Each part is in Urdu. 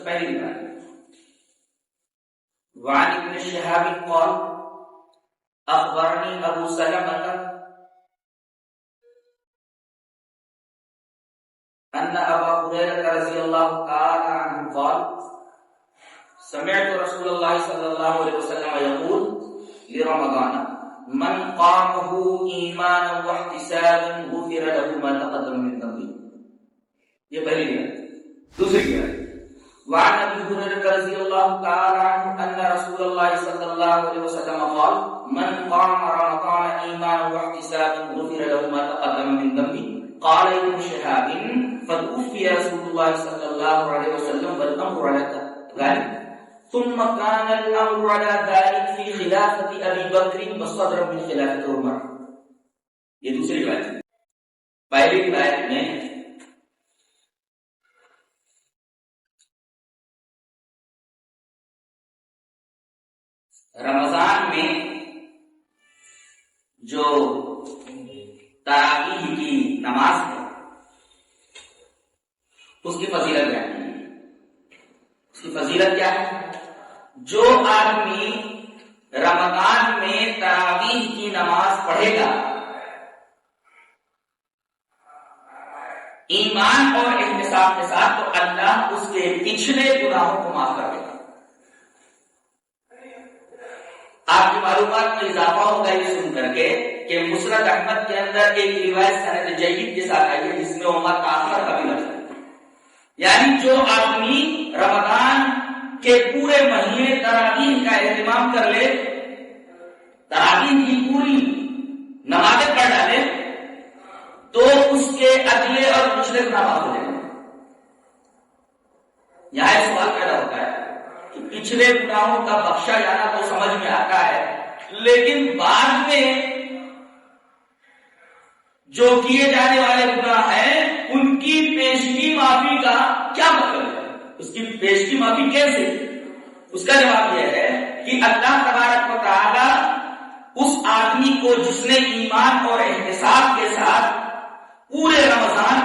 پہلی روایت وعن ابن شهاب قال اخبرني ابو سلمة ان ابا هريرة رضي الله تعالى عنه قال سمعت رسول الله صلى الله عليه وسلم يقول لرمضان من قامه ایمانا واحتسابا غفر له ما تقدم من ذنبه. یہ پہلی روایت. دوسری روایت وعن ابي هريرة رضي الله تعالى عنه ان رسول الله صلى الله عليه وسلم قال من قام رمضان ايمانا واحتسابا غفر له ما تقدم من ذنبه. قال ابن شهاب فتوفي رسول الله صلى الله عليه وسلم والامر على ذلك ثم كان الامر على ذلك في خلافة ابي بكر وصدر من خلافة عمر. یہ دوسری روایت ہے. پہلی روایت میں رمضان میں جو تراویح کی نماز ہے اس کی فضیلت کیا ہے؟ اس کی فضیلت کیا ہے؟ جو آدمی رمضان میں تراویح کی نماز پڑھے گا ایمان اور احتساب کے ساتھ تو اللہ اس کے پچھلے گناہوں کو معاف کر دے گا. آپ کی معلومات میں اضافہ ہوگا یہ سن کر کے کہ مسند احمد کے اندر ایک روایت سند جید کے ساتھ آئی ہے جس میں عمر کا آخر کا بھی لفظ ہے. یعنی جو آدمی رمضان کے پورے مہینے تراویح کا اہتمام کر لے, تراویح کی پوری نمازیں پڑھ ڈالے, تو اس کے اگلے اور پچھلے گناہ معاف ہو جائیں گے. یہاں ایک سوال پیدا ہوتا ہے کہ پچھلے گناہوں کا بخشا جانا تو سمجھ میں آتا ہے, لیکن بعد میں جو کیے جانے والے گناہ ہیں ان کی پیشگی معافی کا کیا مطلب ہے؟ اس کی پیشگی معافی کیسے؟ اس کا جواب یہ ہے کہ اللہ تبارک و تعالی اس آدمی کو جس نے ایمان اور احتساب کے ساتھ پورے رمضان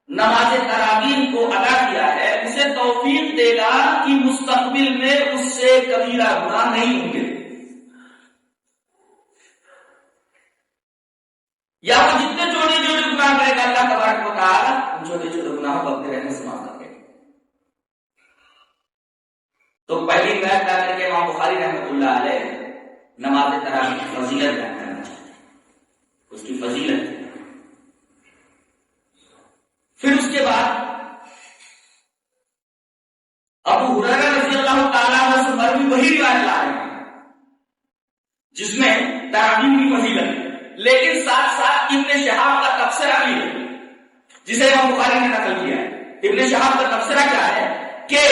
نماز تراویح کو ادا کیا ہے, اسے توفیق دے گا کہ مستقبل میں اس سے کبیرہ گناہ نہیں ہوں گے, یا وہ جتنے چھوٹے چھوٹے گناہ کرے گا اللہ تبارک و تعالی ان چھوٹے چھوٹے گناہوں کو اپنے رہنے سے معاف کر دے گا. تو پہلی روایت لا کر کے امام بخاری رحمۃ اللہ علیہ نماز تراویح کی فضیلت بیان کرنا چاہتے ہیں, اس کی فضیلت. پھر اس کے بعد ابو ہریرہ رضی اللہ تعالیٰ عنہ سے مروی وہی روایت لا رہے ہیں جس میں تراویح کی فضیلت ہے, لیکن ساتھ ساتھ ابن شہاب کا تبصرہ بھی ہے جسے امام بخاری نے نقل کیا ہے. ابن شہاب کا تبصرہ کیا ہے کہ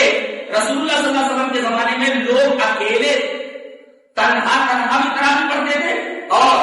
رسول اللہ صلی اللہ علیہ وسلم کے زمانے میں لوگ اکیلے تنہا بھی تراویح پڑھتے تھے اور